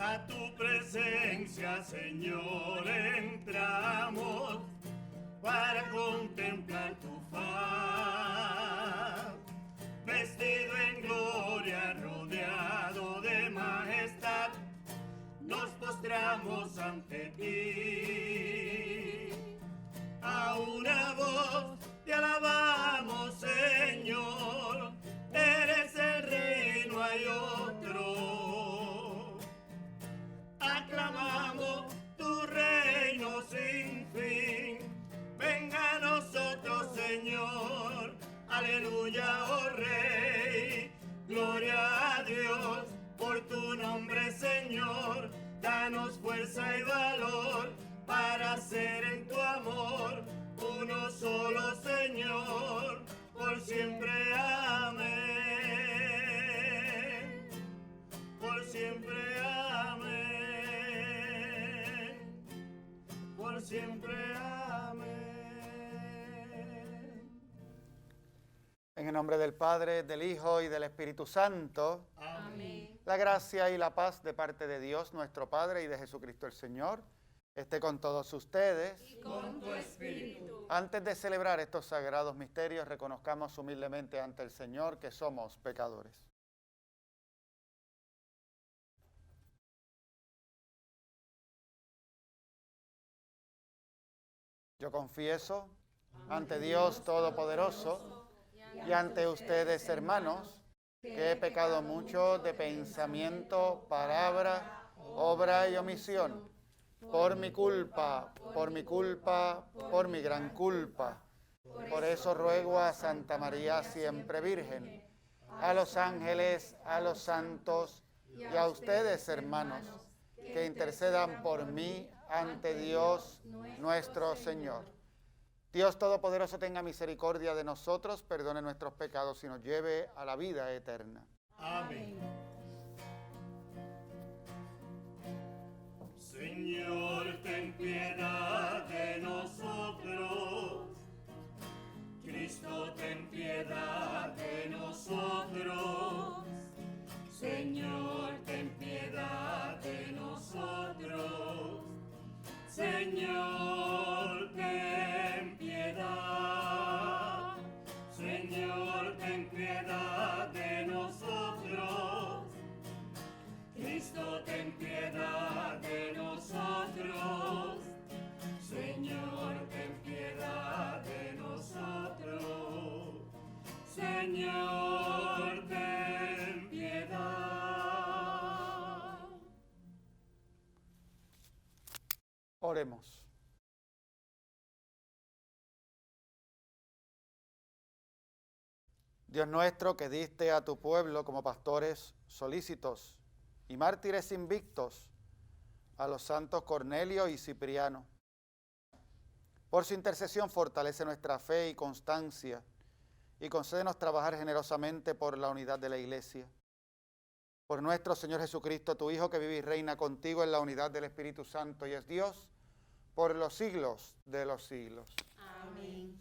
A tu presencia, Señor, entramos para contemplar tu faz. Vestido en gloria, rodeado de majestad, nos postramos ante ti. A una voz te alabamos, Señor, eres el Rey, no hay otro. Aclamamos tu reino sin fin, venga a nosotros, Señor, aleluya, oh Rey. Gloria a Dios por tu nombre, Señor, danos fuerza y valor para ser en tu amor uno solo, Señor, por siempre, amén. Por siempre, amén. Por siempre, amén. En el nombre del Padre, del Hijo y del Espíritu Santo. Amén. La gracia y la paz de parte de Dios nuestro Padre y de Jesucristo el Señor esté con todos ustedes. Y con tu espíritu. Antes de celebrar estos sagrados misterios, reconozcamos humildemente ante el Señor que somos pecadores. Yo confieso ante Dios Todopoderoso y ante ustedes, hermanos, que he pecado mucho de pensamiento, palabra, obra y omisión, por mi culpa, por mi culpa, por mi gran culpa. Por eso ruego a Santa María siempre Virgen, a los ángeles, a los santos y a ustedes, hermanos, que intercedan por mí ante Dios nuestro Señor. Dios Todopoderoso tenga misericordia de nosotros, perdone nuestros pecados y nos lleve a la vida eterna. Amén. Señor, ten piedad de nosotros. Cristo, ten piedad de nosotros. Señor, ten piedad de nosotros. Señor, ten piedad. Señor, ten piedad de nosotros. Cristo, ten piedad de nosotros. Señor, ten piedad de nosotros. Señor, ten piedad. Oremos. Dios nuestro, que diste a tu pueblo como pastores solícitos y mártires invictos a los santos Cornelio y Cipriano. Por su intercesión fortalece nuestra fe y constancia y concédenos trabajar generosamente por la unidad de la Iglesia. Por nuestro Señor Jesucristo, tu Hijo, que vive y reina contigo en la unidad del Espíritu Santo y es Dios por los siglos de los siglos. Amén.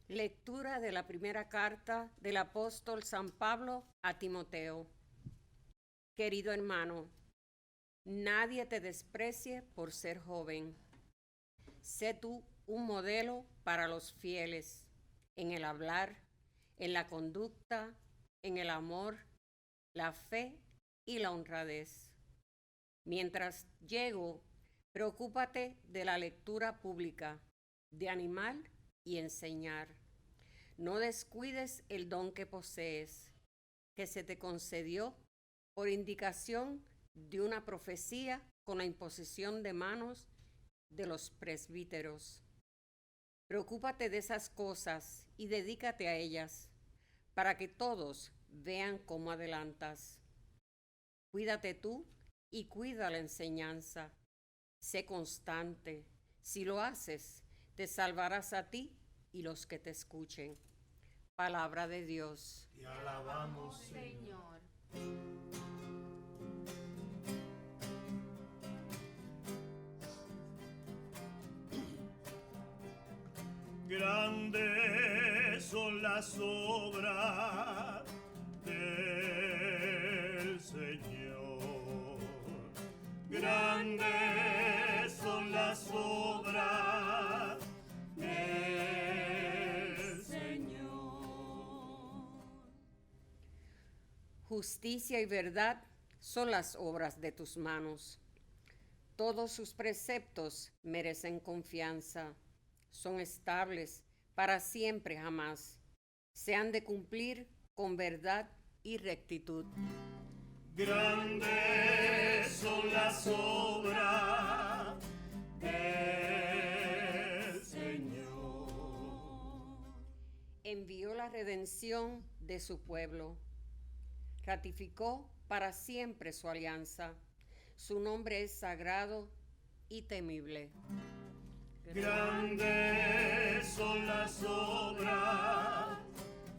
Lectura de la primera carta del apóstol San Pablo a Timoteo. Querido hermano, nadie te desprecie por ser joven. Sé tú un modelo para los fieles en el hablar, en la conducta, en el amor, la fe y la honradez. Mientras llego, preocúpate de la lectura pública, de animar y enseñar. No descuides el don que posees, que se te concedió por indicación de una profecía con la imposición de manos de los presbíteros. Preocúpate de esas cosas y dedícate a ellas, para que todos vean cómo adelantas. Cuídate tú y cuida la enseñanza. Sé constante. Si lo haces, te salvarás a ti y los que te escuchen. Palabra de Dios. Te alabamos, Señor. Grandes son las obras del Señor. Grandes son las obras del Señor. Justicia y verdad son las obras de tus manos. Todos sus preceptos merecen confianza. Son estables para siempre jamás. Se han de cumplir con verdad y rectitud. Grandes son las obras del Señor. Envió la redención de su pueblo. Ratificó para siempre su alianza. Su nombre es sagrado y temible. Grandes son las obras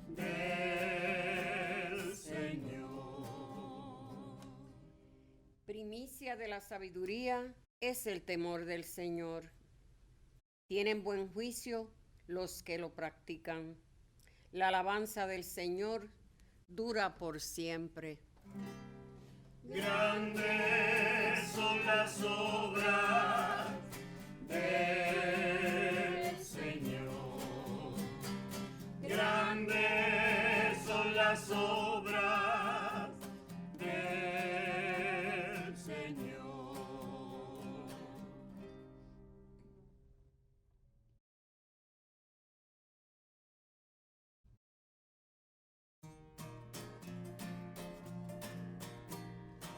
del Señor. Primicia de la sabiduría es el temor del Señor. Tienen buen juicio los que lo practican. La alabanza del Señor dura por siempre. Grandes son las obras del Señor. Grandes son las obras del Señor.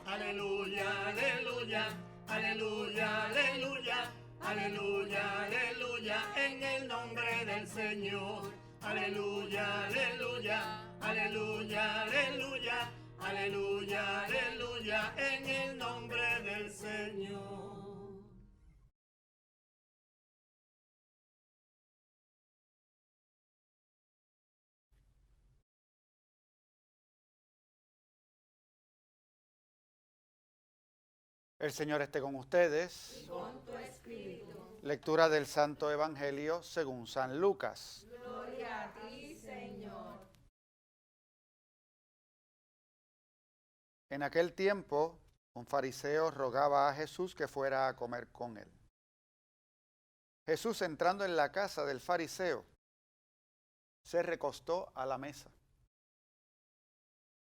Aleluya, aleluya, aleluya, aleluya. Aleluya, aleluya, en el nombre del Señor. Aleluya, aleluya, aleluya, aleluya, aleluya, aleluya, en el nombre del Señor. El Señor esté con ustedes. Y con tu espíritu. Lectura del Santo Evangelio según San Lucas. Gloria a ti, Señor. En aquel tiempo, un fariseo rogaba a Jesús que fuera a comer con él. Jesús, entrando en la casa del fariseo, se recostó a la mesa.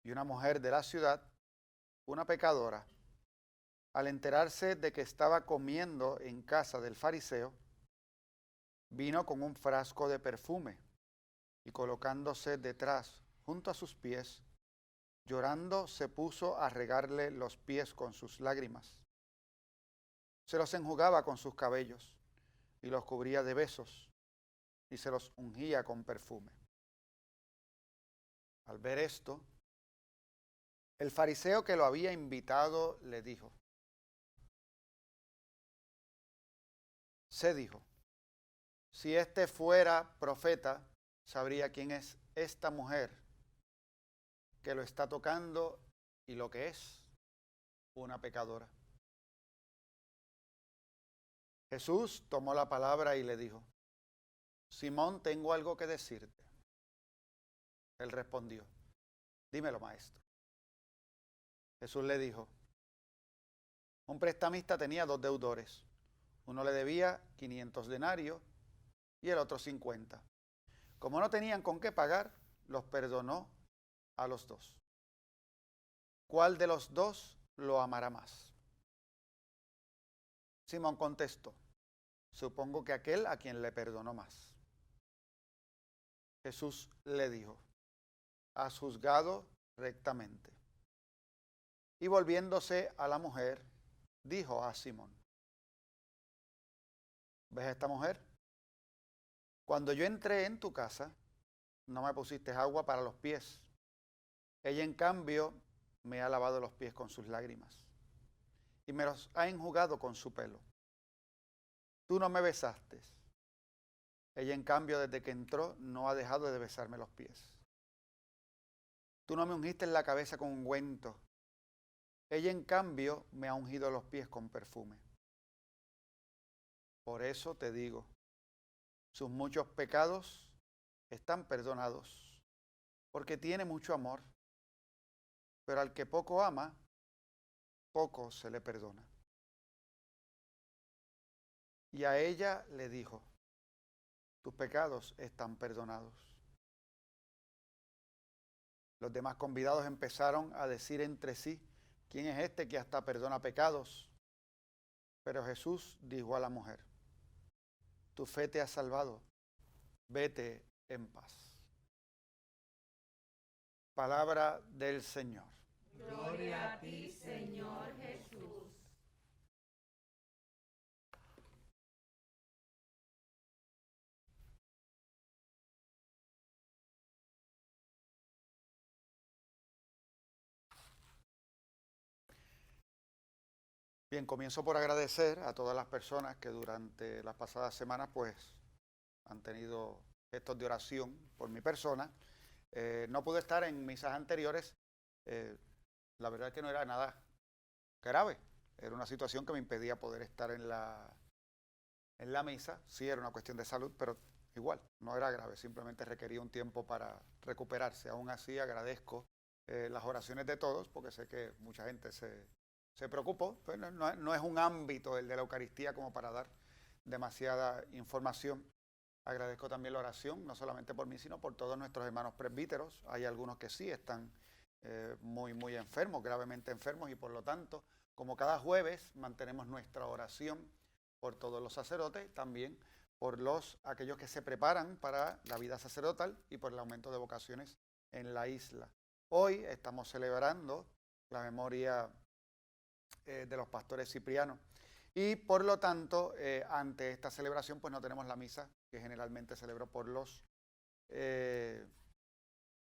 Y una mujer de la ciudad, una pecadora, al enterarse de que estaba comiendo en casa del fariseo, vino con un frasco de perfume y colocándose detrás, junto a sus pies, llorando se puso a regarle los pies con sus lágrimas. Se los enjugaba con sus cabellos y los cubría de besos y se los ungía con perfume. Al ver esto, el fariseo que lo había invitado le dijo, se dijo, si este fuera profeta, sabría quién es esta mujer que lo está tocando y lo que es una pecadora. Jesús tomó la palabra y le dijo, Simón, tengo algo que decirte. Él respondió, dímelo, maestro. Jesús le dijo, un prestamista tenía 2 deudores. Uno le debía 500 denarios y el otro 50. Como no tenían con qué pagar, los perdonó a los 2. ¿Cuál de los 2 lo amará más? Simón contestó, supongo que aquel a quien le perdonó más. Jesús le dijo, has juzgado rectamente. Y volviéndose a la mujer, dijo a Simón, ¿ves a esta mujer? Cuando yo entré en tu casa, no me pusiste agua para los pies. Ella, en cambio, me ha lavado los pies con sus lágrimas y me los ha enjugado con su pelo. Tú no me besaste, Ella, en cambio, desde que entró, no ha dejado de besarme los pies. Tú no me ungiste en la cabeza con ungüento. Ella, en cambio, me ha ungido los pies con perfume. Por eso te digo, sus muchos pecados están perdonados, porque tiene mucho amor. Pero al que poco ama, poco se le perdona. Y a ella le dijo, tus pecados están perdonados. Los demás convidados empezaron a decir entre sí, ¿quién es este que hasta perdona pecados? Pero Jesús dijo a la mujer, tu fe te ha salvado, vete en paz. Palabra del Señor. Gloria a ti, Señor Jesús. Bien, comienzo por agradecer a todas las personas que durante las pasadas semanas pues han tenido gestos de oración por mi persona. No pude estar en misas anteriores. La verdad es que no era nada grave. Era una situación que me impedía poder estar en la misa. Sí, era una cuestión de salud, pero igual, no era grave. Simplemente requería un tiempo para recuperarse. Aún así, agradezco las oraciones de todos, porque sé que mucha gente se preocupó. Pues no es un ámbito el de la Eucaristía como para dar demasiada información. Agradezco también la oración, no solamente por mí, sino por todos nuestros hermanos presbíteros. Hay algunos que sí están muy enfermos, gravemente enfermos, y por lo tanto, como cada jueves, mantenemos nuestra oración por todos los sacerdotes, también por aquellos que se preparan para la vida sacerdotal y por el aumento de vocaciones en la isla. Hoy estamos celebrando la memoria de los pastores ciprianos. Y por lo tanto, ante esta celebración, pues no tenemos la misa que generalmente celebro por los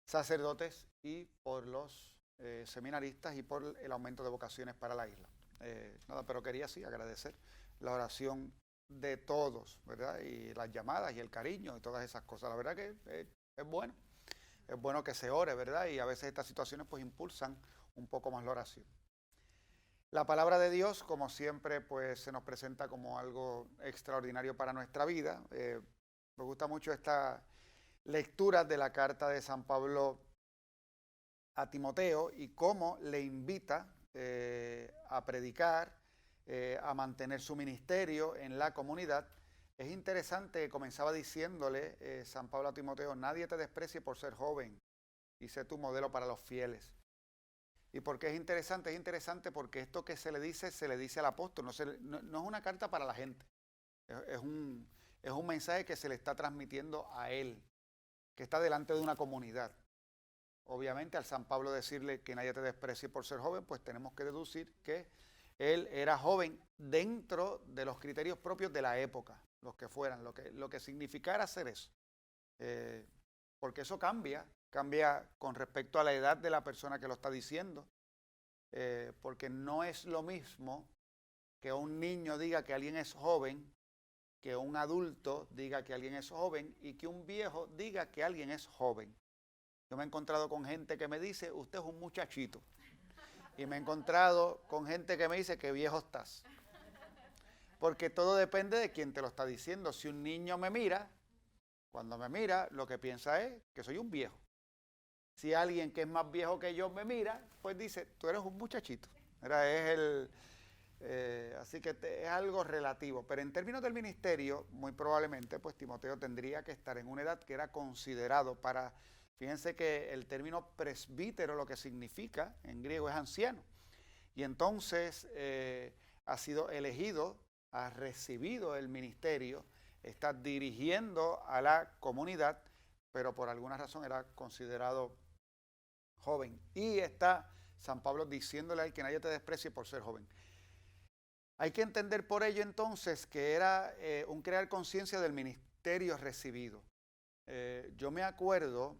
sacerdotes y por los seminaristas y por el aumento de vocaciones para la isla. Nada, pero quería sí agradecer la oración de todos, ¿verdad? Y las llamadas y el cariño y todas esas cosas. La verdad que es bueno que se ore, ¿verdad? Y a veces estas situaciones pues impulsan un poco más la oración. La palabra de Dios, como siempre, pues se nos presenta como algo extraordinario para nuestra vida. Me gusta mucho esta lectura de la carta de San Pablo a Timoteo y cómo le invita a predicar, a mantener su ministerio en la comunidad. Es interesante, comenzaba diciéndole San Pablo a Timoteo, nadie te desprecie por ser joven y sé tu modelo para los fieles. ¿Y por qué es interesante? Es interesante porque esto que se le dice al apóstol, no es una carta para la gente, es un mensaje que se le está transmitiendo a él, que está delante de una comunidad. Obviamente, al San Pablo decirle que nadie te desprecie por ser joven, pues tenemos que deducir que él era joven dentro de los criterios propios de la época, los que fueran, lo que significara ser eso. Porque eso cambia con respecto a la edad de la persona que lo está diciendo, porque no es lo mismo que un niño diga que alguien es joven, que un adulto diga que alguien es joven y que un viejo diga que alguien es joven. Yo me he encontrado con gente que me dice, usted es un muchachito, y me he encontrado con gente que me dice, qué viejo estás. Porque todo depende de quién te lo está diciendo. Si un niño me mira, cuando me mira, lo que piensa es que soy un viejo. Si alguien que es más viejo que yo me mira, pues dice, tú eres un muchachito. Así que es algo relativo. Pero en términos del ministerio, muy probablemente, pues Timoteo tendría que estar en una edad que era considerado para... Fíjense que el término presbítero lo que significa en griego es anciano. Y entonces ha sido elegido, ha recibido el ministerio, está dirigiendo a la comunidad, pero por alguna razón era considerado joven. Y está San Pablo diciéndole a él que nadie te desprecie por ser joven. Hay que entender por ello entonces que era un crear conciencia del ministerio recibido. Yo me acuerdo,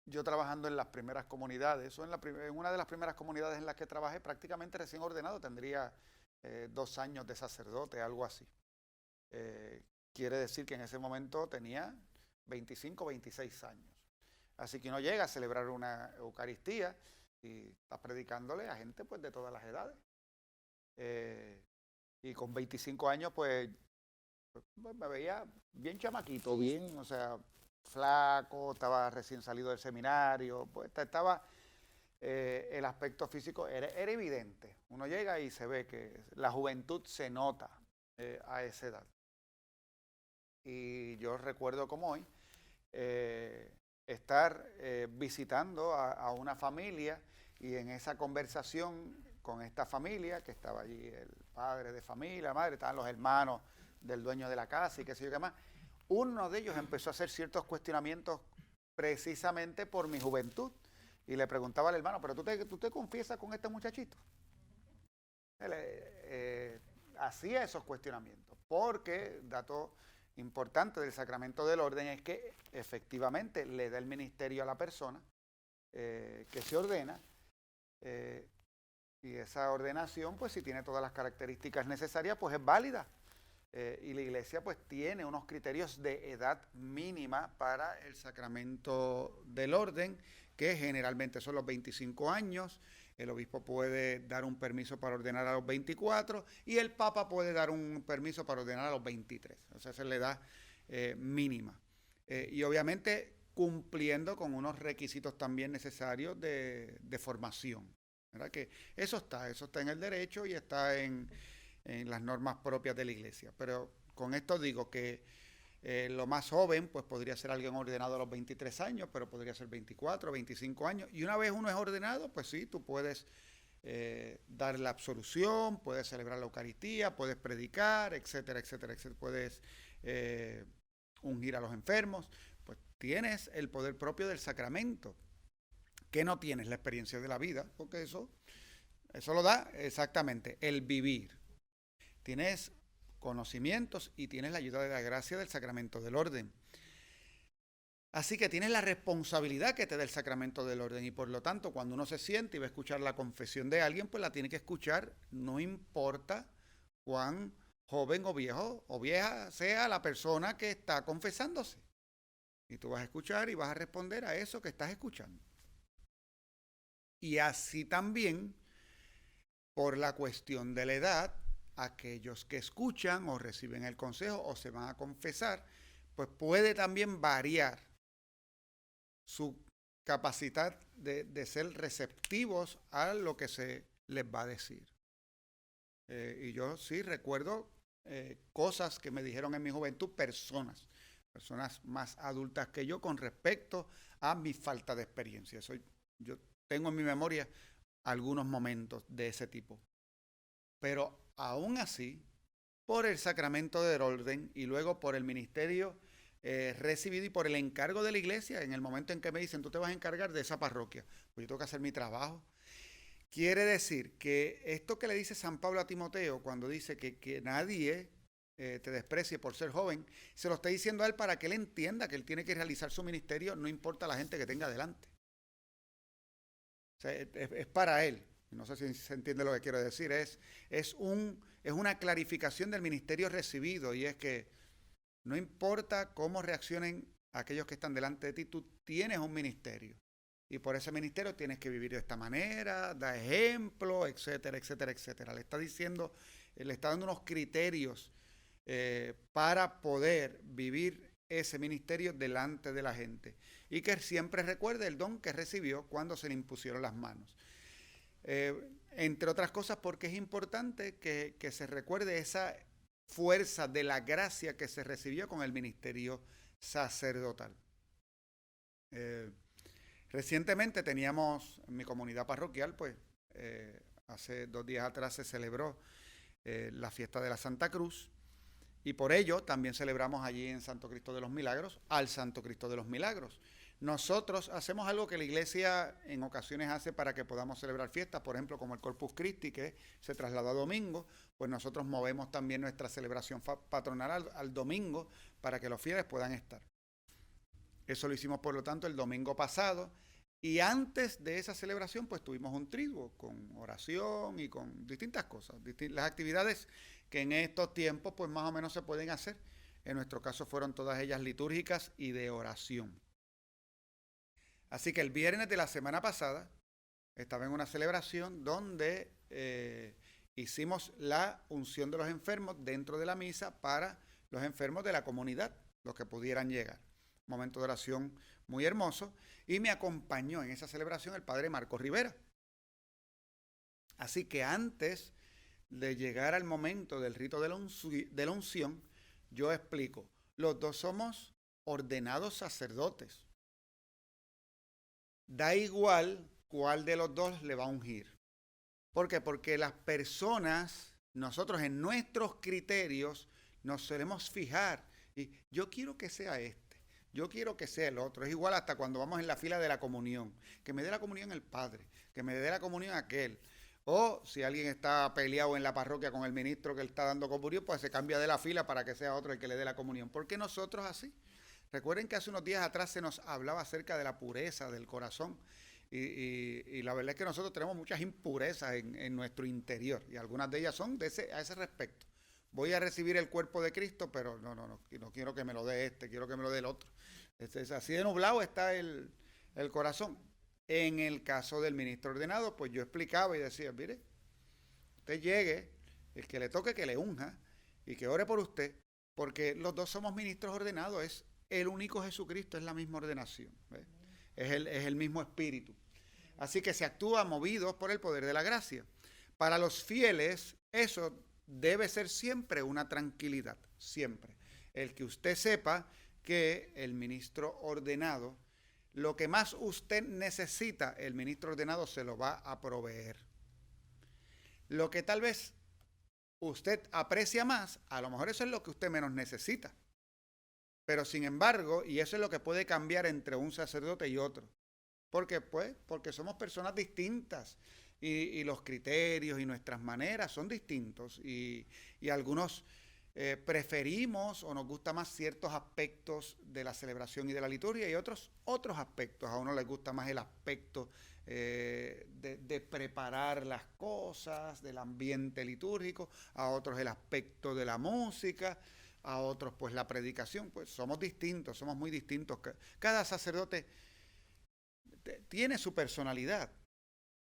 yo trabajando en las primeras comunidades, o en una de las primeras comunidades en las que trabajé, prácticamente recién ordenado, tendría 2 años de sacerdote, algo así. quiere decir que en ese momento tenía 25, 26 años. Así que uno llega a celebrar una Eucaristía y está predicándole a gente pues de todas las edades. Y con 25 años pues me veía bien chamaquito, bien, o sea, flaco, estaba recién salido del seminario, pues estaba, el aspecto físico era evidente. Uno llega y se ve que la juventud se nota a esa edad. Y yo recuerdo como hoy estar visitando a una familia y en esa conversación con esta familia, que estaba allí el padre de familia, la madre, estaban los hermanos del dueño de la casa y qué sé yo qué más, uno de ellos empezó a hacer ciertos cuestionamientos precisamente por mi juventud. Y le preguntaba al hermano, ¿pero tú te confiesas con este muchachito? Él hacía esos cuestionamientos, porque dato importante del sacramento del orden es que efectivamente le da el ministerio a la persona que se ordena, y esa ordenación, pues si tiene todas las características necesarias, pues es válida. Y la Iglesia pues tiene unos criterios de edad mínima para el sacramento del orden, que generalmente son los 25 años. El obispo puede dar un permiso para ordenar a los 24 y el papa puede dar un permiso para ordenar a los 23. O sea, esa es la edad mínima. Y obviamente cumpliendo con unos requisitos también necesarios de formación, ¿verdad? Que eso está en el derecho y está en las normas propias de la Iglesia. Pero con esto digo que lo más joven pues podría ser alguien ordenado a los 23 años, pero podría ser 24, 25 años. Y una vez uno es ordenado, pues sí, tú puedes dar la absolución, puedes celebrar la Eucaristía, puedes predicar, etcétera, etcétera, etcétera. Puedes ungir a los enfermos. Pues tienes el poder propio del sacramento. ¿Qué no tienes? La experiencia de la vida, porque eso lo da exactamente el vivir. Tienes conocimientos y tienes la ayuda de la gracia del sacramento del orden. Así que tienes la responsabilidad que te da el sacramento del orden y por lo tanto cuando uno se siente y va a escuchar la confesión de alguien, pues la tiene que escuchar, no importa cuán joven o viejo o vieja sea la persona que está confesándose. Y tú vas a escuchar y vas a responder a eso que estás escuchando. Y así también, por la cuestión de la edad, aquellos que escuchan o reciben el consejo o se van a confesar, pues puede también variar su capacidad de ser receptivos a lo que se les va a decir. Y yo sí recuerdo cosas que me dijeron en mi juventud personas más adultas que yo con respecto a mi falta de experiencia. Yo tengo en mi memoria algunos momentos de ese tipo. Pero aún así, por el sacramento del orden y luego por el ministerio recibido y por el encargo de la Iglesia, en el momento en que me dicen, tú te vas a encargar de esa parroquia, pues yo tengo que hacer mi trabajo. Quiere decir que esto que le dice San Pablo a Timoteo, cuando dice que nadie te desprecie por ser joven, se lo está diciendo a él para que él entienda que él tiene que realizar su ministerio, no importa la gente que tenga delante. O sea, es para él. No sé si se entiende lo que quiero decir. Es una clarificación del ministerio recibido y es que no importa cómo reaccionen aquellos que están delante de ti, tú tienes un ministerio. Y por ese ministerio tienes que vivir de esta manera, da ejemplo, etcétera, etcétera, etcétera. Le está dando unos criterios para poder vivir ese ministerio delante de la gente. Y que siempre recuerde el don que recibió cuando se le impusieron las manos. Entre otras cosas porque es importante que se recuerde esa fuerza de la gracia que se recibió con el ministerio sacerdotal. Recientemente teníamos en mi comunidad parroquial, pues hace 2 días atrás se celebró la fiesta de la Santa Cruz y por ello también celebramos allí en Santo Cristo de los Milagros al Santo Cristo de los Milagros. Nosotros hacemos algo que la Iglesia en ocasiones hace para que podamos celebrar fiestas, por ejemplo, como el Corpus Christi, que se trasladó a domingo, pues nosotros movemos también nuestra celebración patronal al domingo para que los fieles puedan estar. Eso lo hicimos, por lo tanto, el domingo pasado, y antes de esa celebración, pues tuvimos un triduo con oración y con distintas cosas, las actividades que en estos tiempos, pues más o menos se pueden hacer En nuestro caso fueron todas ellas litúrgicas y de oración. Así que el viernes de la semana pasada estaba en una celebración donde hicimos la unción de los enfermos dentro de la misa para los enfermos de la comunidad, los que pudieran llegar. Un momento de oración muy hermoso, y me acompañó en esa celebración el padre Marcos Rivera. Así que antes de llegar al momento del rito de la unción, yo explico, los dos somos ordenados sacerdotes. Da igual cuál de los dos le va a ungir. ¿Por qué? Porque las personas, nosotros en nuestros criterios, nos solemos fijar. Y yo quiero que sea este, yo quiero que sea el otro. Es igual hasta cuando vamos en la fila de la comunión. Que me dé la comunión el padre, que me dé la comunión aquel. O si alguien está peleado en la parroquia con el ministro que le está dando comunión, pues se cambia de la fila para que sea otro el que le dé la comunión. ¿Por qué nosotros así? Recuerden que hace unos días atrás se nos hablaba acerca de la pureza del corazón. Y la verdad es que nosotros tenemos muchas impurezas en nuestro interior. Y algunas de ellas son a ese respecto. Voy a recibir el cuerpo de Cristo, pero no quiero que me lo dé quiero que me lo dé el otro. Así de nublado está el corazón. En el caso del ministro ordenado, pues yo explicaba y decía, mire, usted llegue, el que le toque que le unja y que ore por usted, porque los dos somos ministros ordenados, es el único Jesucristo, es la misma ordenación, ¿ves? Es el mismo espíritu. Así que se actúa movidos por el poder de la gracia. Para los fieles, eso debe ser siempre una tranquilidad, siempre. El que usted sepa que el ministro ordenado, lo que más usted necesita, el ministro ordenado se lo va a proveer. Lo que tal vez usted aprecia más, a lo mejor eso es lo que usted menos necesita. Pero sin embargo, y eso es lo que puede cambiar entre un sacerdote y otro. ¿Por qué? Pues porque somos personas distintas y los criterios y nuestras maneras son distintos y algunos preferimos o nos gusta más ciertos aspectos de la celebración y de la liturgia y otros aspectos. A uno les gusta más el aspecto de preparar las cosas, del ambiente litúrgico, a otros el aspecto de la música, a otros pues la predicación. Pues somos distintos, somos muy distintos. Cada sacerdote tiene su personalidad.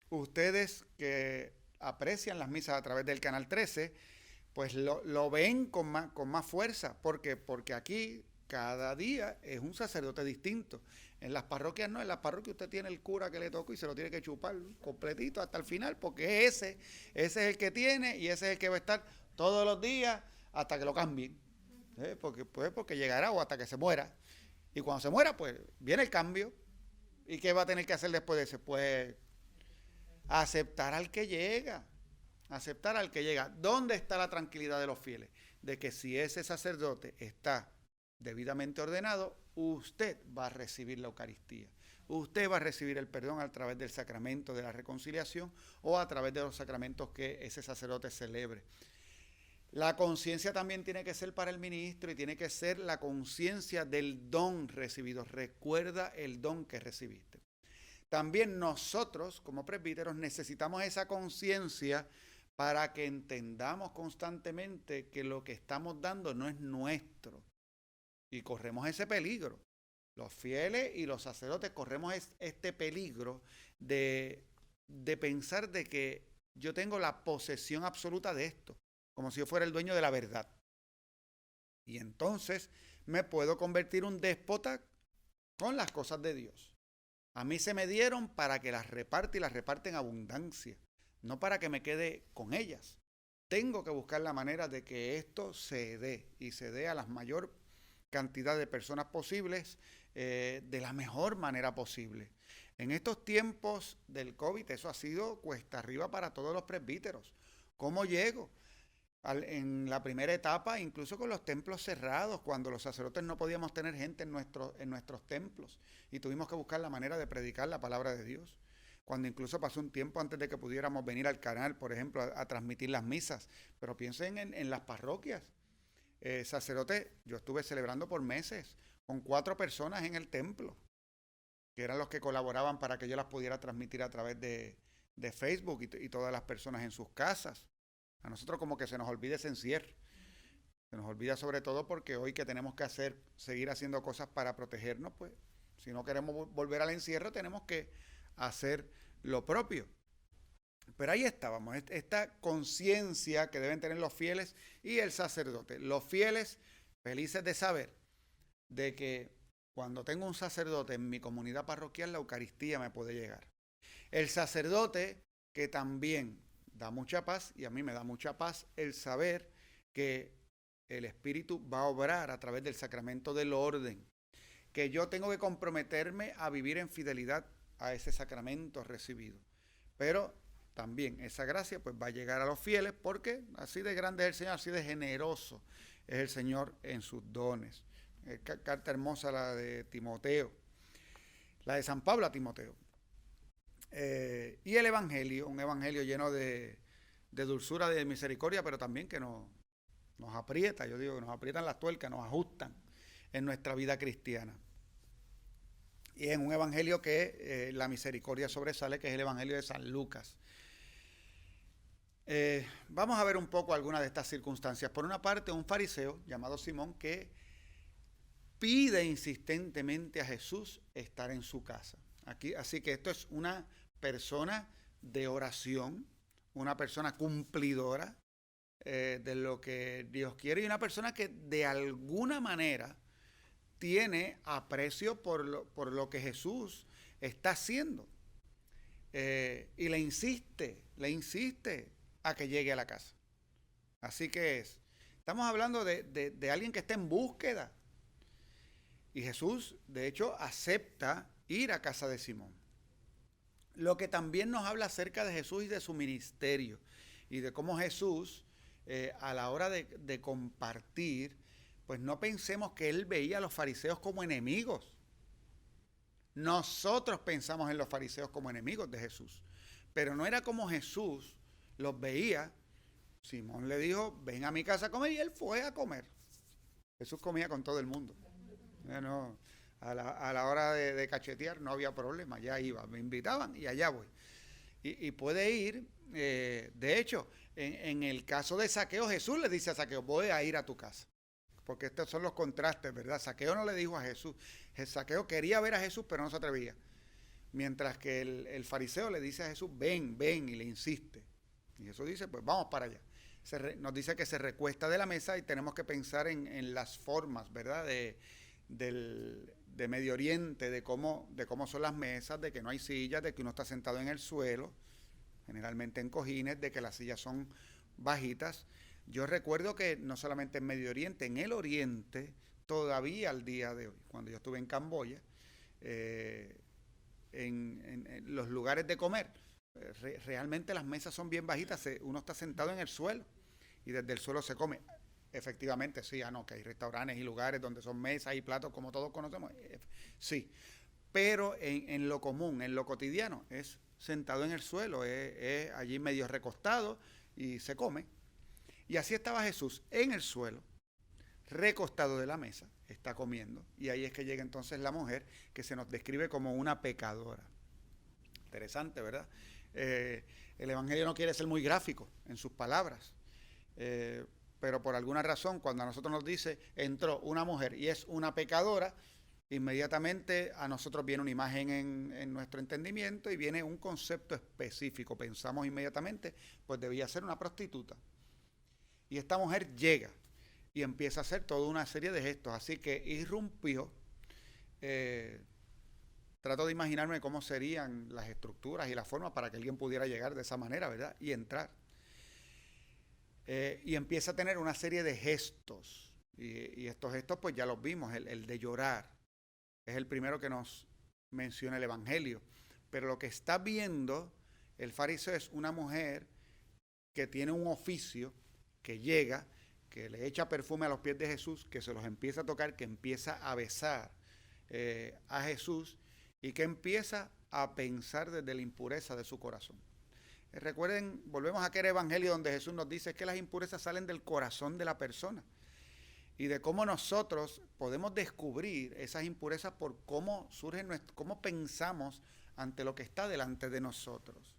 Ustedes que aprecian las misas a través del Canal 13, pues lo ven con más fuerza. ¿Por qué? Porque aquí cada día es un sacerdote distinto. En las parroquias no, en las parroquias usted tiene el cura que le tocó y se lo tiene que chupar completito hasta el final, porque ese es el que tiene y ese es el que va a estar todos los días hasta que lo cambien. Porque llegará o hasta que se muera. Y cuando se muera, pues viene el cambio. ¿Y qué va a tener que hacer después de ese? Pues aceptar al que llega. Aceptar al que llega. ¿Dónde está la tranquilidad de los fieles? De que si ese sacerdote está debidamente ordenado, usted va a recibir la Eucaristía. Usted va a recibir el perdón a través del sacramento de la reconciliación o a través de los sacramentos que ese sacerdote celebre. La conciencia también tiene que ser para el ministro y tiene que ser la conciencia del don recibido. Recuerda el don que recibiste. También nosotros, como presbíteros, necesitamos esa conciencia para que entendamos constantemente que lo que estamos dando no es nuestro. Y corremos ese peligro. Los fieles y los sacerdotes corremos este peligro de pensar de que yo tengo la posesión absoluta de esto, como si yo fuera el dueño de la verdad. Y entonces me puedo convertir en un déspota con las cosas de Dios. A mí se me dieron para que las reparte y las reparte en abundancia, no para que me quede con ellas. Tengo que buscar la manera de que esto se dé y se dé a la mayor cantidad de personas posibles de la mejor manera posible. En estos tiempos del COVID eso ha sido cuesta arriba para todos los presbíteros. ¿Cómo llego? En la primera etapa, incluso con los templos cerrados, cuando los sacerdotes no podíamos tener gente en nuestros templos y tuvimos que buscar la manera de predicar la palabra de Dios. Cuando incluso pasó un tiempo antes de que pudiéramos venir al canal, por ejemplo, a transmitir las misas. Pero piensen en las parroquias. Sacerdotes, yo estuve celebrando por meses con 4 personas en el templo, que eran los que colaboraban para que yo las pudiera transmitir a través de Facebook y todas las personas en sus casas. A nosotros como que se nos olvida ese encierro. Se nos olvida sobre todo porque hoy que tenemos que seguir haciendo cosas para protegernos, pues si no queremos volver al encierro tenemos que hacer lo propio. Pero ahí estábamos, esta conciencia que deben tener los fieles y el sacerdote. Los fieles felices de saber de que cuando tengo un sacerdote en mi comunidad parroquial, la Eucaristía me puede llegar. El sacerdote que también da mucha paz, y a mí me da mucha paz el saber que el Espíritu va a obrar a través del sacramento del orden, que yo tengo que comprometerme a vivir en fidelidad a ese sacramento recibido. Pero también esa gracia pues va a llegar a los fieles porque así de grande es el Señor, así de generoso es el Señor en sus dones. Carta hermosa la de Timoteo, la de San Pablo a Timoteo. Y el Evangelio, un Evangelio lleno de dulzura, de misericordia, pero también que nos aprieta, yo digo que nos aprietan las tuercas, nos ajustan en nuestra vida cristiana. Y en un Evangelio que la misericordia sobresale, que es el Evangelio de San Lucas. Vamos a ver un poco algunas de estas circunstancias. Por una parte, un fariseo llamado Simón que pide insistentemente a Jesús estar en su casa. Así que esto es una persona de oración, una persona cumplidora de lo que Dios quiere y una persona que de alguna manera tiene aprecio por lo que Jesús está haciendo. Y le insiste a que llegue a la casa. Así que estamos hablando de alguien que está en búsqueda. Y Jesús, de hecho, acepta ir a casa de Simón. Lo que también nos habla acerca de Jesús y de su ministerio. Y de cómo Jesús, a la hora de compartir, pues no pensemos que él veía a los fariseos como enemigos. Nosotros pensamos en los fariseos como enemigos de Jesús. Pero no era como Jesús los veía. Simón le dijo, ven a mi casa a comer, y él fue a comer. Jesús comía con todo el mundo. No, a la hora de cachetear no había problema, ya iba, me invitaban y allá voy. Y puede ir, de hecho, en el caso de Zaqueo, Jesús le dice a Zaqueo, voy a ir a tu casa. Porque estos son los contrastes, ¿verdad? Zaqueo no le dijo a Jesús, Zaqueo quería ver a Jesús, pero no se atrevía. Mientras que el fariseo le dice a Jesús, ven, y le insiste. Y Jesús dice, pues vamos para allá. Nos dice que se recuesta de la mesa y tenemos que pensar en las formas, ¿verdad? De Medio Oriente, de cómo son las mesas, de que no hay sillas, de que uno está sentado en el suelo, generalmente en cojines, de que las sillas son bajitas. Yo recuerdo que no solamente en Medio Oriente, en el Oriente, todavía al día de hoy, cuando yo estuve en Camboya, en los lugares de comer, realmente las mesas son bien bajitas, uno está sentado en el suelo y desde el suelo se come. Efectivamente, sí, que hay restaurantes y lugares donde son mesas y platos como todos conocemos, sí, pero en lo común, en lo cotidiano, es sentado en el suelo, es allí medio recostado y se come. Y así estaba Jesús en el suelo, recostado de la mesa, está comiendo, y ahí es que llega entonces la mujer que se nos describe como una pecadora. Interesante, ¿verdad? El Evangelio no quiere ser muy gráfico en sus palabras, pero por alguna razón cuando a nosotros nos dice entró una mujer y es una pecadora, inmediatamente a nosotros viene una imagen en nuestro entendimiento y viene un concepto específico. Pensamos inmediatamente, pues debía ser una prostituta. Y esta mujer llega y empieza a hacer toda una serie de gestos, así que irrumpió. Trato de imaginarme cómo serían las estructuras y las formas para que alguien pudiera llegar de esa manera, ¿verdad? Y entrar. Y empieza a tener una serie de gestos. Y estos gestos pues ya los vimos, el de llorar. Es el primero que nos menciona el Evangelio. Pero lo que está viendo el fariseo es una mujer que tiene un oficio, que llega, que le echa perfume a los pies de Jesús, que se los empieza a tocar, que empieza a besar a Jesús y que empieza a pensar desde la impureza de su corazón. Recuerden, volvemos a aquel evangelio donde Jesús nos dice que las impurezas salen del corazón de la persona y de cómo nosotros podemos descubrir esas impurezas por cómo surgen, cómo pensamos ante lo que está delante de nosotros.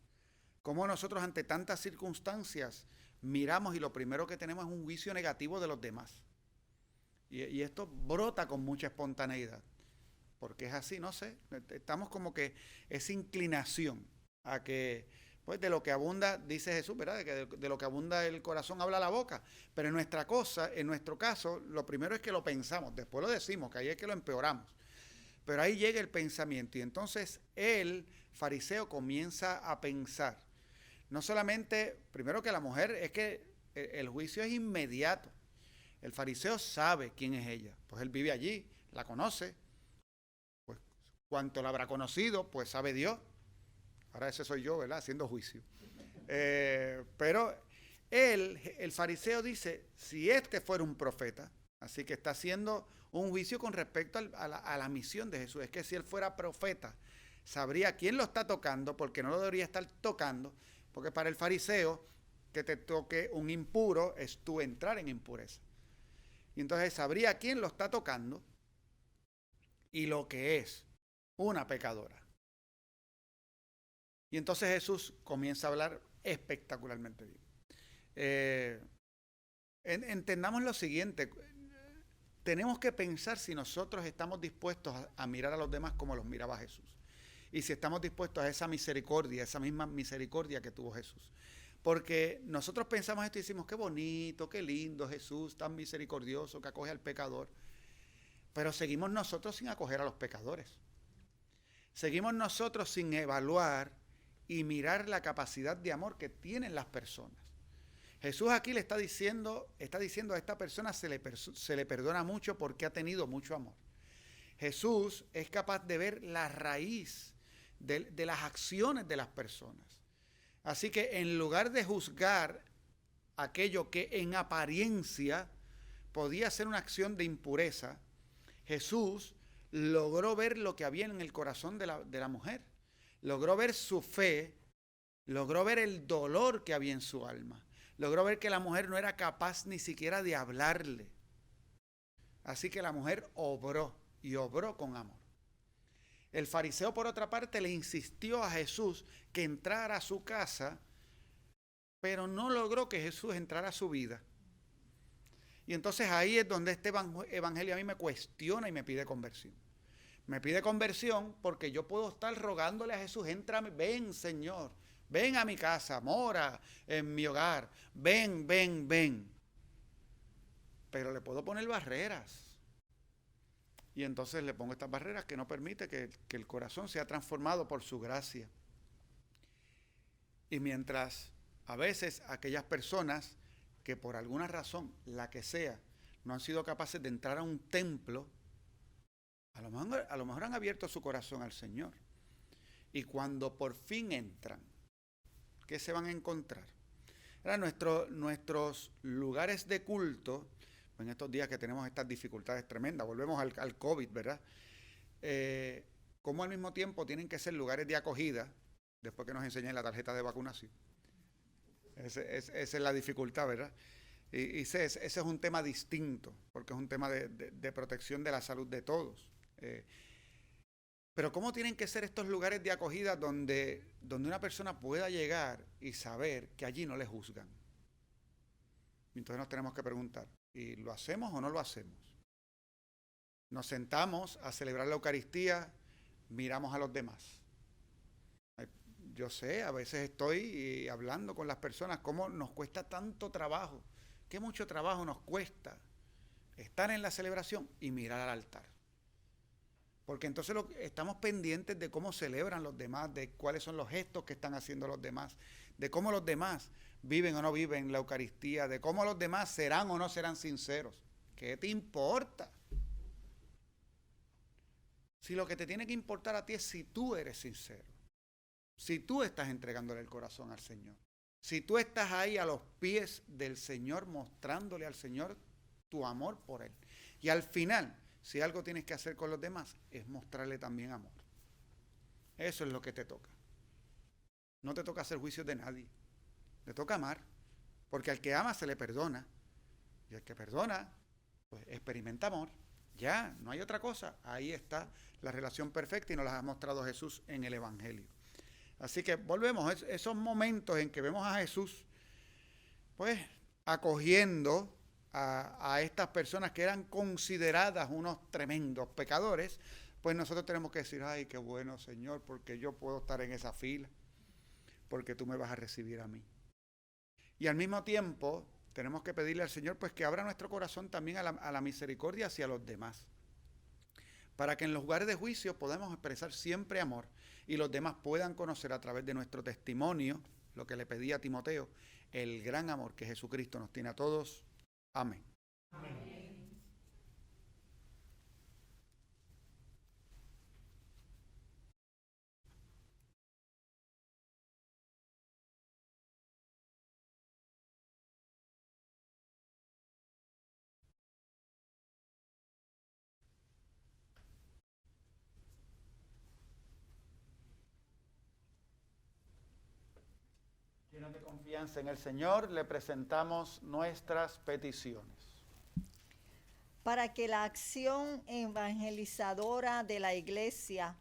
cómo nosotros ante tantas circunstancias miramos y lo primero que tenemos es un juicio negativo de los demás. Y esto brota con mucha espontaneidad, porque es así, no sé, estamos como que esa inclinación a que, pues de lo que abunda, dice Jesús, ¿verdad? De lo que abunda el corazón habla la boca, pero en nuestro caso, lo primero es que lo pensamos, después lo decimos, que ahí es que lo empeoramos, pero ahí llega el pensamiento y entonces el fariseo comienza a pensar, no solamente, primero que la mujer, es que el juicio es inmediato. El fariseo sabe quién es ella, pues él vive allí, la conoce, pues cuánto la habrá conocido, pues sabe Dios. Ahora ese soy yo, ¿verdad? Haciendo juicio. Pero el fariseo dice, si este fuera un profeta, así que está haciendo un juicio con respecto a la misión de Jesús, es que si él fuera profeta, sabría quién lo está tocando, porque no lo debería estar tocando, porque para el fariseo, que te toque un impuro es tú entrar en impureza. Y entonces sabría quién lo está tocando y lo que es una pecadora. Y entonces Jesús comienza a hablar espectacularmente bien. Entendamos lo siguiente, tenemos que pensar si nosotros estamos dispuestos a mirar a los demás como los miraba Jesús. Y si estamos dispuestos a esa misericordia, esa misma misericordia que tuvo Jesús. Porque nosotros pensamos esto y decimos, qué bonito, qué lindo Jesús, tan misericordioso que acoge al pecador. Pero seguimos nosotros sin acoger a los pecadores. Seguimos nosotros sin evaluar y mirar la capacidad de amor que tienen las personas. Jesús aquí le está diciendo a esta persona se le perdona mucho porque ha tenido mucho amor. Jesús es capaz de ver la raíz de las acciones de las personas. Así que en lugar de juzgar aquello que en apariencia podía ser una acción de impureza, Jesús logró ver lo que había en el corazón de la mujer. Logró ver su fe, logró ver el dolor que había en su alma. Logró ver que la mujer no era capaz ni siquiera de hablarle. Así que la mujer obró y obró con amor. El fariseo, por otra parte, le insistió a Jesús que entrara a su casa, pero no logró que Jesús entrara a su vida. Y entonces ahí es donde este evangelio a mí me cuestiona y me pide conversión. Me pide conversión porque yo puedo estar rogándole a Jesús, entrame, ven Señor, ven a mi casa, mora en mi hogar, ven. Pero le puedo poner barreras. Y entonces le pongo estas barreras que no permite que el corazón sea transformado por su gracia. Y mientras a veces aquellas personas que por alguna razón, la que sea, no han sido capaces de entrar a un templo, a lo mejor han abierto su corazón al Señor. Y cuando por fin entran, ¿qué se van a encontrar? Nuestros lugares de culto, en estos días que tenemos estas dificultades tremendas, volvemos al COVID, ¿verdad? Como al mismo tiempo tienen que ser lugares de acogida, después que nos enseñen la tarjeta de vacunación. Esa es la dificultad, ¿verdad? Y ese es un tema distinto, porque es un tema de protección de la salud de todos. Pero ¿cómo tienen que ser estos lugares de acogida donde una persona pueda llegar y saber que allí no le juzgan? Entonces nos tenemos que preguntar, ¿y lo hacemos o no lo hacemos? Nos sentamos a celebrar la Eucaristía, miramos a los demás. Yo sé, a veces estoy hablando con las personas cómo nos cuesta tanto trabajo, qué mucho trabajo nos cuesta estar en la celebración y mirar al altar. Porque entonces estamos pendientes de cómo celebran los demás, de cuáles son los gestos que están haciendo los demás, de cómo los demás viven o no viven la Eucaristía, de cómo los demás serán o no serán sinceros. ¿Qué te importa? Si lo que te tiene que importar a ti es si tú eres sincero, si tú estás entregándole el corazón al Señor, si tú estás ahí a los pies del Señor mostrándole al Señor tu amor por Él. Y al final, si algo tienes que hacer con los demás, es mostrarle también amor. Eso es lo que te toca. No te toca hacer juicios de nadie. Te toca amar. Porque al que ama se le perdona. Y al que perdona, pues experimenta amor. Ya, no hay otra cosa. Ahí está la relación perfecta y nos la ha mostrado Jesús en el Evangelio. Así que volvemos, esos momentos en que vemos a Jesús, pues, acogiendo a estas personas que eran consideradas unos tremendos pecadores, pues nosotros tenemos que decir, ay, qué bueno, Señor, porque yo puedo estar en esa fila, porque tú me vas a recibir a mí. Y al mismo tiempo, tenemos que pedirle al Señor, pues, que abra nuestro corazón también a la misericordia hacia los demás, para que en los lugares de juicio podamos expresar siempre amor y los demás puedan conocer a través de nuestro testimonio, lo que le pedí a Timoteo, el gran amor que Jesucristo nos tiene a todos. Amén. Amén. Llenos de confianza en el Señor, le presentamos nuestras peticiones. Para que la acción evangelizadora de la Iglesia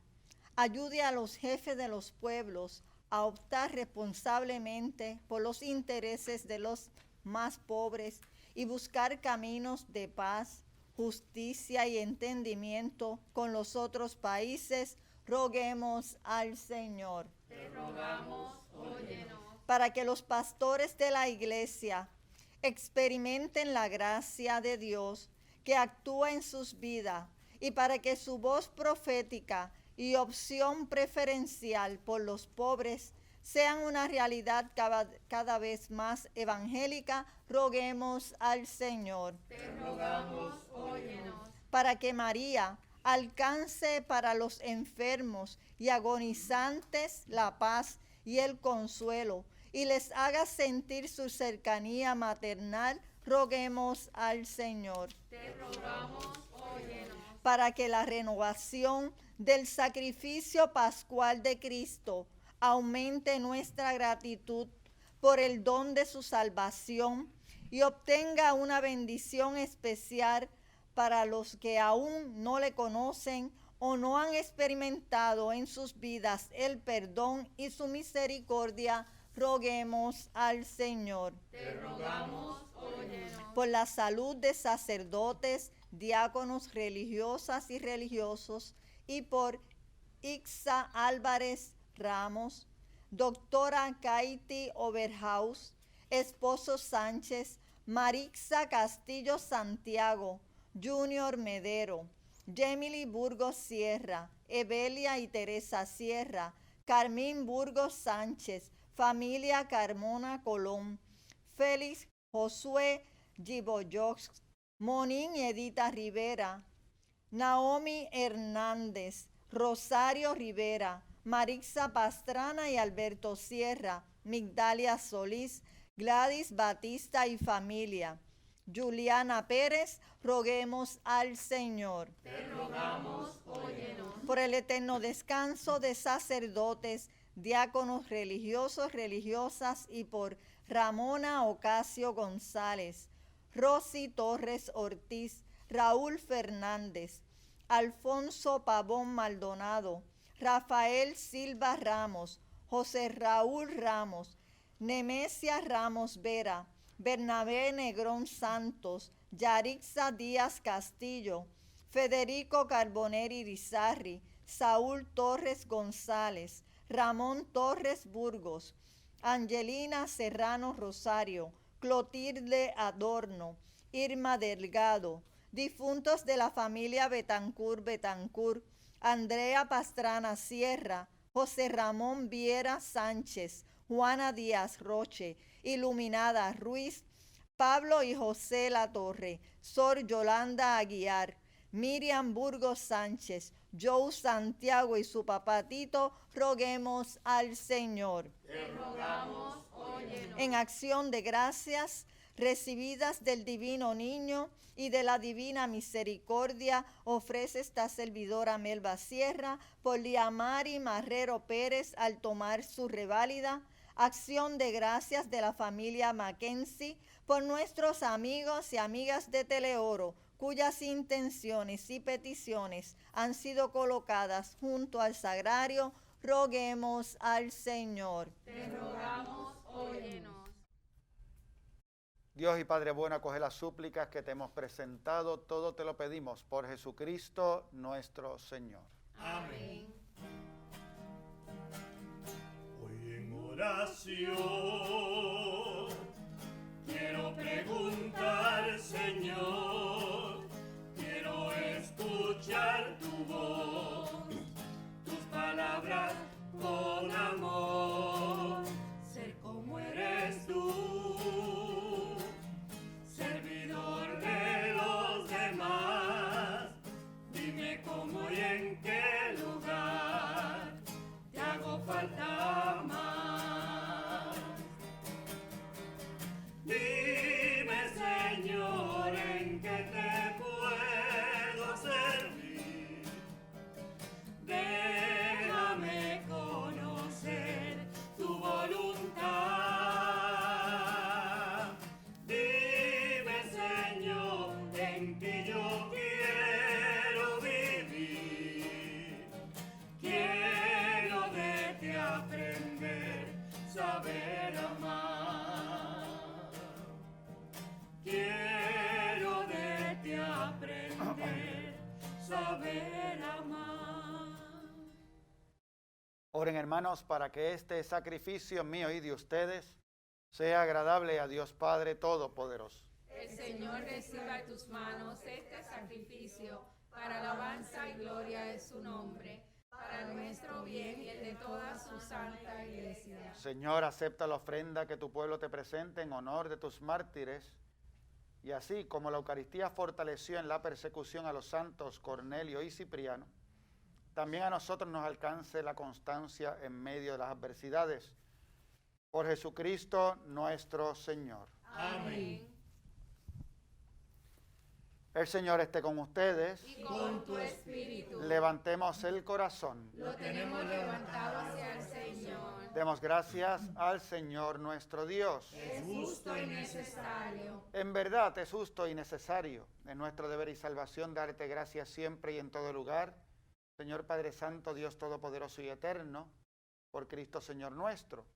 ayude a los jefes de los pueblos a optar responsablemente por los intereses de los más pobres y buscar caminos de paz, justicia y entendimiento con los otros países, roguemos al Señor. Te rogamos, óyenos. Para que los pastores de la Iglesia experimenten la gracia de Dios que actúa en sus vidas y para que su voz profética y opción preferencial por los pobres sean una realidad cada vez más evangélica, roguemos al Señor. Te rogamos, óyenos. Para que María alcance para los enfermos y agonizantes la paz y el consuelo y les haga sentir su cercanía maternal, roguemos al Señor. Te rogamos, óyenos. Para que la renovación del sacrificio pascual de Cristo aumente nuestra gratitud por el don de su salvación y obtenga una bendición especial para los que aún no le conocen o no han experimentado en sus vidas el perdón y su misericordia, roguemos al Señor. Te rogamos, óyenos. Por la salud de sacerdotes, diáconos, religiosas y religiosos, y por Ixa Álvarez Ramos, doctora Katie Overhaus, esposo Sánchez, Marixa Castillo Santiago, Junior Medero, Gemily Burgos Sierra, Evelia y Teresa Sierra, Carmín Burgos Sánchez, familia Carmona Colón, Félix Josué Giboyox, Monín y Edita Rivera, Naomi Hernández, Rosario Rivera, Marixa Pastrana y Alberto Sierra, Migdalia Solís, Gladys Batista y familia, Juliana Pérez, roguemos al Señor. Te rogamos, óyenos. Por el eterno descanso de sacerdotes, diáconos religiosos, religiosas y por Ramona Ocasio González, Rosy Torres Ortiz, Raúl Fernández, Alfonso Pavón Maldonado, Rafael Silva Ramos, José Raúl Ramos, Nemesia Ramos Vera, Bernabé Negrón Santos, Yarixa Díaz Castillo, Federico Carboneri Rizarri, Saúl Torres González, Ramón Torres Burgos, Angelina Serrano Rosario, Clotilde Adorno, Irma Delgado, difuntos de la familia Betancourt, Andrea Pastrana Sierra, José Ramón Viera Sánchez, Juana Díaz Roche, Iluminada Ruiz, Pablo y José Latorre, Sor Yolanda Aguiar, Miriam Burgos Sánchez, Joe Santiago y su papá Tito, roguemos al Señor. Te rogamos, óyenos. En acción de gracias recibidas del divino niño y de la divina misericordia, ofrece esta servidora Melba Sierra por Liamari Marrero Pérez al tomar su reválida. Acción de gracias de la familia Mackenzie por nuestros amigos y amigas de Teleoro, cuyas intenciones y peticiones han sido colocadas junto al sagrario, Roguemos al Señor. Te rogamos, óyenos. Dios y Padre bueno, acoge las súplicas que te hemos presentado. Todo te lo pedimos por Jesucristo nuestro Señor. Amén. Hoy en oración quiero preguntar, Señor, quiero escuchar tu voz, tus palabras con amor, ser como eres tú, servidor de los demás. Dime cómo y en qué lugar te hago falta más. Dime, Señor, en qué te puedo servir. Déjame conocer tu voluntad. Dime, Señor, en qué yo quiero vivir. Quiero de ti aprender, saber amar. Quiero de ti aprender, saber amar. Oren, hermanos, para que este sacrificio mío y de ustedes sea agradable a Dios Padre Todopoderoso. El Señor reciba de tus manos este sacrificio para alabanza y gloria de su nombre, para nuestro bien y el de toda su santa iglesia. Señor, acepta la ofrenda que tu pueblo te presente en honor de tus mártires, y así como la Eucaristía fortaleció en la persecución a los santos Cornelio y Cipriano, también a nosotros nos alcance la constancia en medio de las adversidades. Por Jesucristo nuestro Señor. Amén. El Señor esté con ustedes. Y con tu espíritu. Levantemos el corazón. Lo tenemos levantado hacia el Señor. Demos gracias al Señor nuestro Dios. Es justo y necesario. En verdad es justo y necesario, en nuestro deber y salvación, darte gracias siempre y en todo lugar, Señor Padre Santo, Dios Todopoderoso y Eterno, por Cristo Señor nuestro,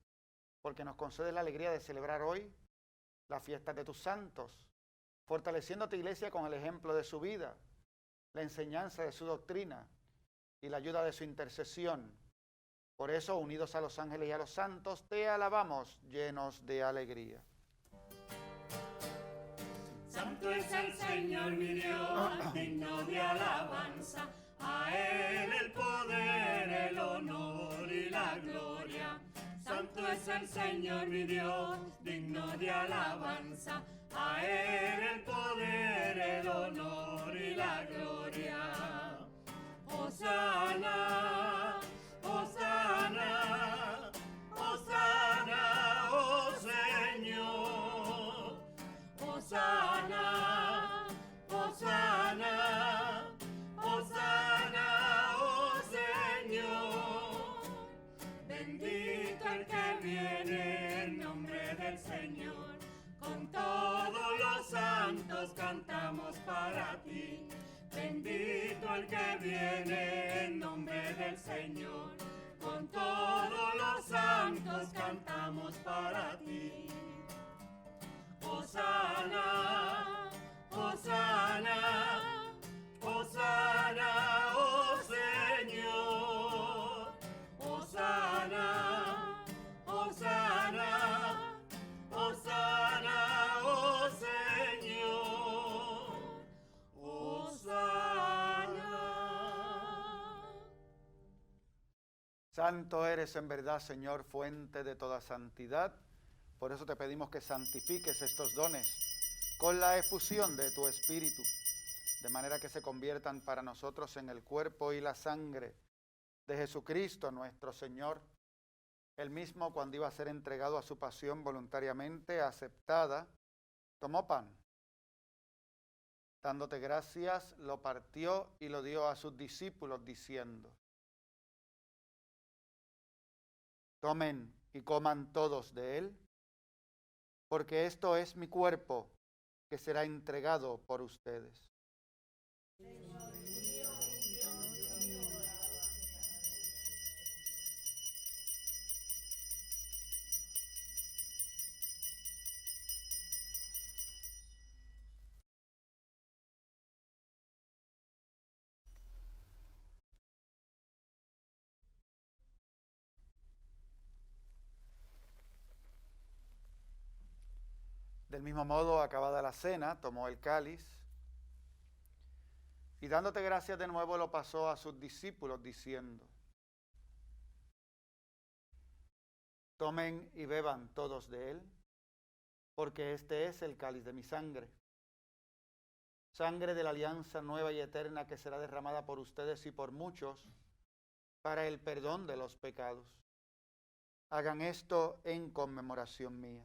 porque nos concede la alegría de celebrar hoy la fiesta de tus santos, fortaleciendo tu iglesia con el ejemplo de su vida, la enseñanza de su doctrina y la ayuda de su intercesión. Por eso, unidos a los ángeles y a los santos, te alabamos llenos de alegría. Santo es el Señor mi Dios, digno de alabanza. A Él el poder, el honor y la gloria. Santo es el Señor mi Dios, digno de alabanza. A Él el poder, el honor y la gloria. Hosana, Hosana, Hosana, oh Señor. Hosana, Hosana, Hosana, oh Señor. Bendito el que viene en nombre del Señor. Con todos los santos cantamos para ti. Bendito el que viene en nombre del Señor. Con todos los santos cantamos para ti. Hosana, Hosana, Hosana, oh Señor. Hosana, Hosana, Hosana, oh Señor. Hosana. Santo eres en verdad, Señor, fuente de toda santidad. Por eso te pedimos que santifiques estos dones con la efusión de tu Espíritu, de manera que se conviertan para nosotros en el cuerpo y la sangre de Jesucristo nuestro Señor. Él mismo, cuando iba a ser entregado a su pasión voluntariamente aceptada, tomó pan. Dándote gracias, lo partió y lo dio a sus discípulos, diciendo: tomen y coman todos de él, porque esto es mi cuerpo, que será entregado por ustedes. Del mismo modo, acabada la cena, tomó el cáliz y dándote gracias de nuevo lo pasó a sus discípulos diciendo: tomen y beban todos de él, porque este es el cáliz de mi sangre, sangre de la alianza nueva y eterna que será derramada por ustedes y por muchos para el perdón de los pecados. Hagan esto en conmemoración mía.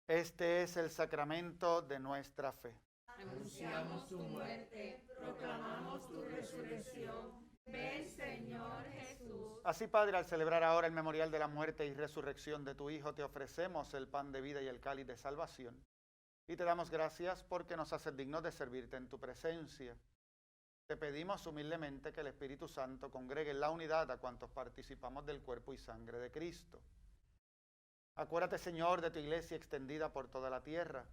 Este es el sacramento de nuestra fe. Anunciamos tu muerte, proclamamos tu resurrección. Ven, Señor Jesús. Así, Padre, al celebrar ahora el memorial de la muerte y resurrección de tu Hijo, te ofrecemos el pan de vida y el cáliz de salvación. Y te damos gracias porque nos haces dignos de servirte en tu presencia. Te pedimos humildemente que el Espíritu Santo congregue en la unidad a cuantos participamos del cuerpo y sangre de Cristo. Acuérdate, Señor, de tu iglesia extendida por toda la tierra,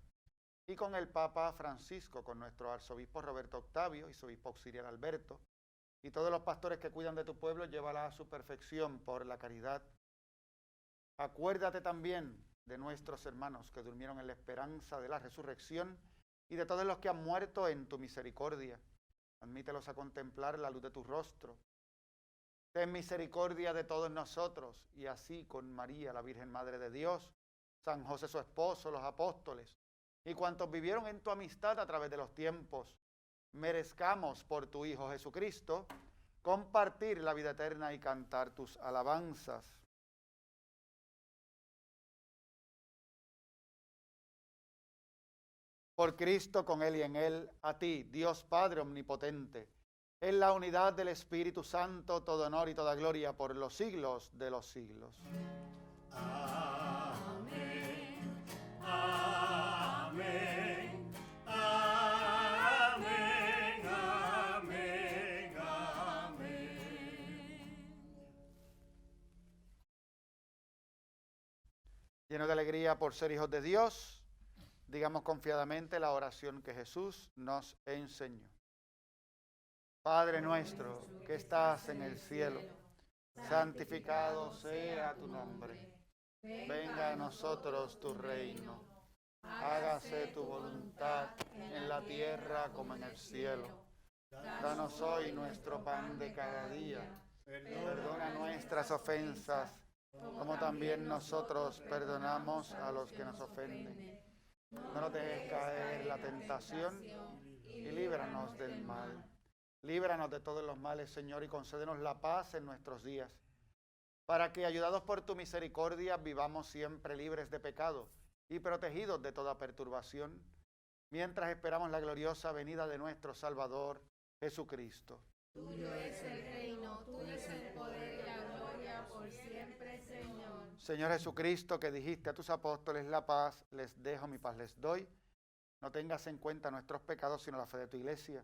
y con el Papa Francisco, con nuestro arzobispo Roberto Octavio y su obispo auxiliar Alberto, y todos los pastores que cuidan de tu pueblo, llévala a su perfección por la caridad. Acuérdate también de nuestros hermanos que durmieron en la esperanza de la resurrección, y de todos los que han muerto en tu misericordia. Admítelos a contemplar la luz de tu rostro. Ten misericordia de todos nosotros, y así con María, la Virgen Madre de Dios, San José su esposo, los apóstoles, y cuantos vivieron en tu amistad a través de los tiempos, merezcamos por tu Hijo Jesucristo compartir la vida eterna y cantar tus alabanzas. Por Cristo, con Él y en Él, a ti, Dios Padre Omnipotente, en la unidad del Espíritu Santo, todo honor y toda gloria por los siglos de los siglos. Amén, amén, amén, amén, amén. Lleno de alegría por ser hijos de Dios, digamos confiadamente la oración que Jesús nos enseñó. Padre nuestro que estás en el cielo, santificado sea tu nombre. Venga a nosotros tu reino. Hágase tu voluntad en la tierra como en el cielo. Danos hoy nuestro pan de cada día. Perdona nuestras ofensas, como también nosotros perdonamos a los que nos ofenden. No nos dejes caer en la tentación y líbranos del mal. Líbranos de todos los males, Señor, y concédenos la paz en nuestros días, para que, ayudados por tu misericordia, vivamos siempre libres de pecado y protegidos de toda perturbación, mientras esperamos la gloriosa venida de nuestro Salvador, Jesucristo. Tuyo es el reino, tuyo es el poder y la gloria por siempre, Señor. Señor Jesucristo, que dijiste a tus apóstoles, la paz les dejo, mi paz les doy, no tengas en cuenta nuestros pecados, sino la fe de tu iglesia.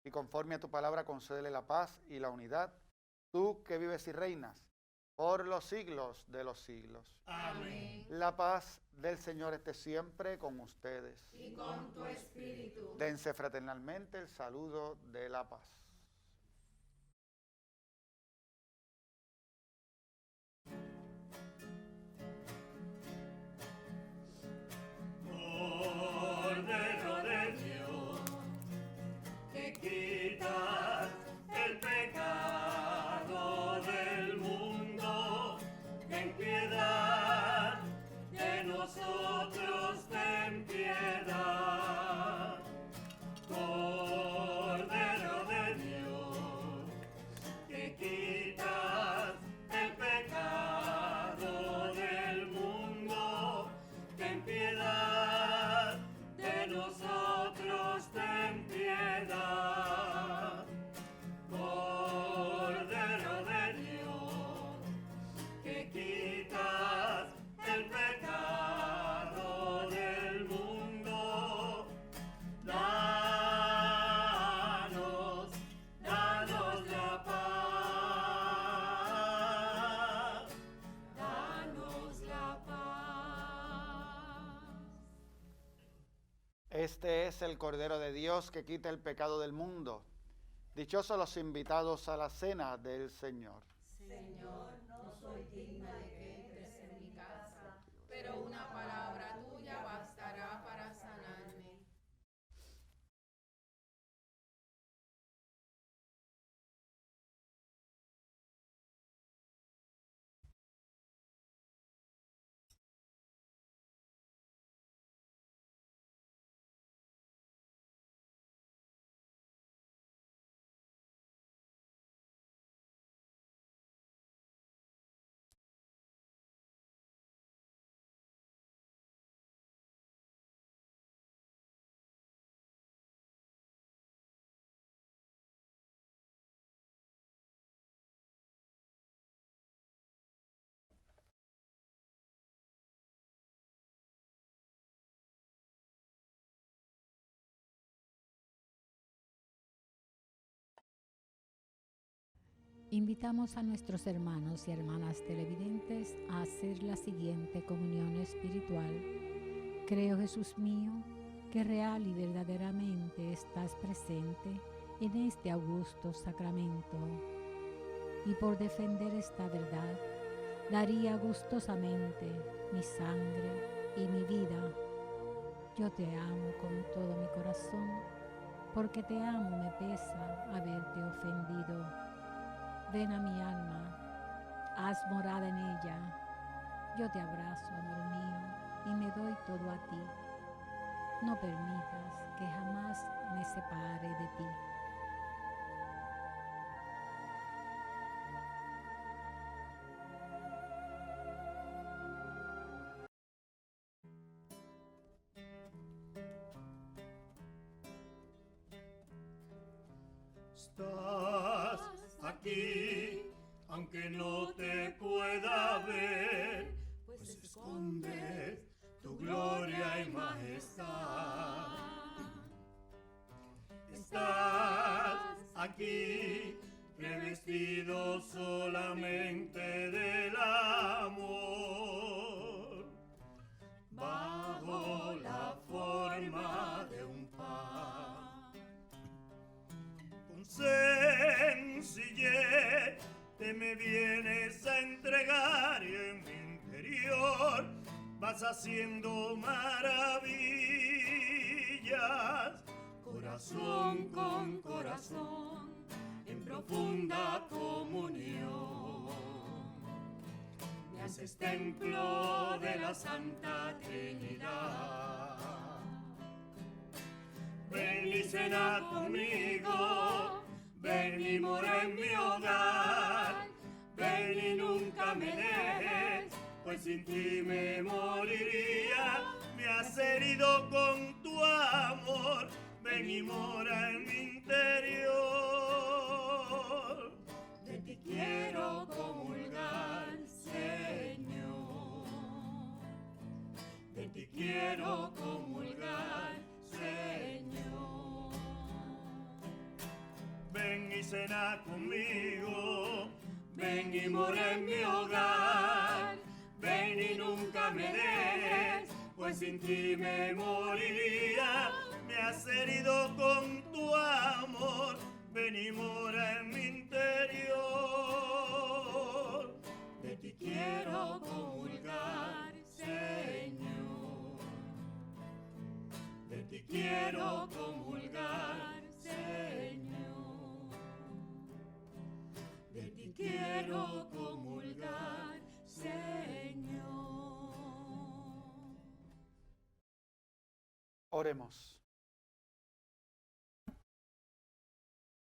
Y conforme a tu palabra, concédele la paz y la unidad, tú que vives y reinas por los siglos de los siglos. Amén. La paz del Señor esté siempre con ustedes. Y con tu espíritu. Dense fraternalmente el saludo de la paz. Cordero de Dios, que quitas el pecado del mundo, ten piedad de nosotros, ten piedad. Cordero de Dios, Este es el Cordero de Dios que quita el pecado del mundo. Dichosos los invitados a la cena del Señor. Señor, no soy digna de que entres en mi casa, pero una palabra tuya bastará para sanarme. Invitamos a nuestros hermanos y hermanas televidentes a hacer la siguiente comunión espiritual. Creo, Jesús mío, que real y verdaderamente estás presente en este augusto sacramento. Y por defender esta verdad, daría gustosamente mi sangre y mi vida. Yo te amo con todo mi corazón, porque te amo me pesa haberte ofendido. Ven a mi alma, haz morada en ella. Yo te abrazo, amor mío, y me doy todo a ti. No permitas que jamás me separe de ti. Estás aquí, aunque no te pueda ver, pues escondes tu gloria y majestad. Estás aquí, revestido solamente del amor, bajo la forma de un pan. Con sencillez te me vienes a entregar y en mi interior vas haciendo maravillas. Corazón con corazón, en profunda comunión, me haces templo de la Santa Trinidad. Ven y cena conmigo, ven y mora en mi hogar, ven y nunca me dejes, pues sin ti me moriría. Me has herido con tu amor, ven y mora en mi interior. De ti quiero comulgar, Señor, de ti quiero comulgar, Señor. Ven y cena conmigo, ven y mora en mi hogar, ven y nunca me dejes, pues sin ti me moriría. Me has herido con tu amor, ven y mora en mi interior. De ti quiero comulgar, Señor, de ti quiero comulgar, Señor, de ti quiero comulgar, Señor. Oremos.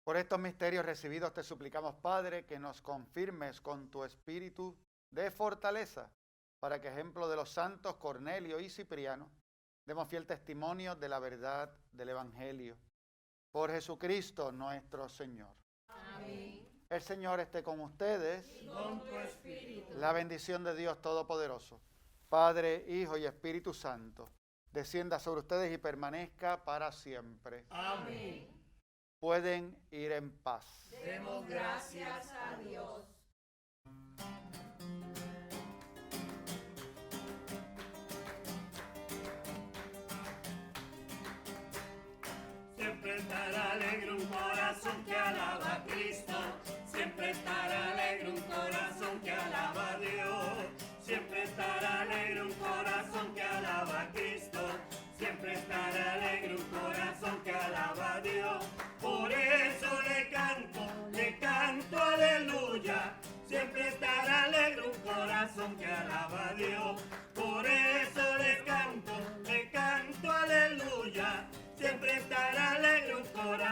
Por estos misterios recibidos te suplicamos, Padre, que nos confirmes con tu espíritu de fortaleza, para que, ejemplo de los santos Cornelio y Cipriano, demos fiel testimonio de la verdad del Evangelio. Por Jesucristo nuestro Señor. Amén. El Señor esté con ustedes. Y con tu espíritu. La bendición de Dios Todopoderoso, Padre, Hijo y Espíritu Santo, descienda sobre ustedes y permanezca para siempre. Amén. Pueden ir en paz. Demos gracias a Dios.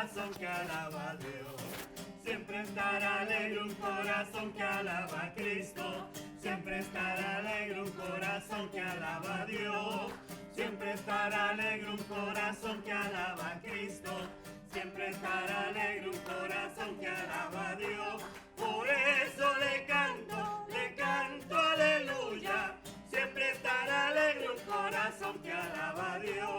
corazón que alaba a Dios. Siempre estará alegre un corazón que alaba a Cristo. Siempre estará alegre un corazón que alaba a Dios. Siempre estará alegre un corazón que alaba a Cristo. Siempre estará alegre un corazón que alaba a Dios. Por eso le canto aleluya. Siempre estará alegre un corazón que alaba a Dios.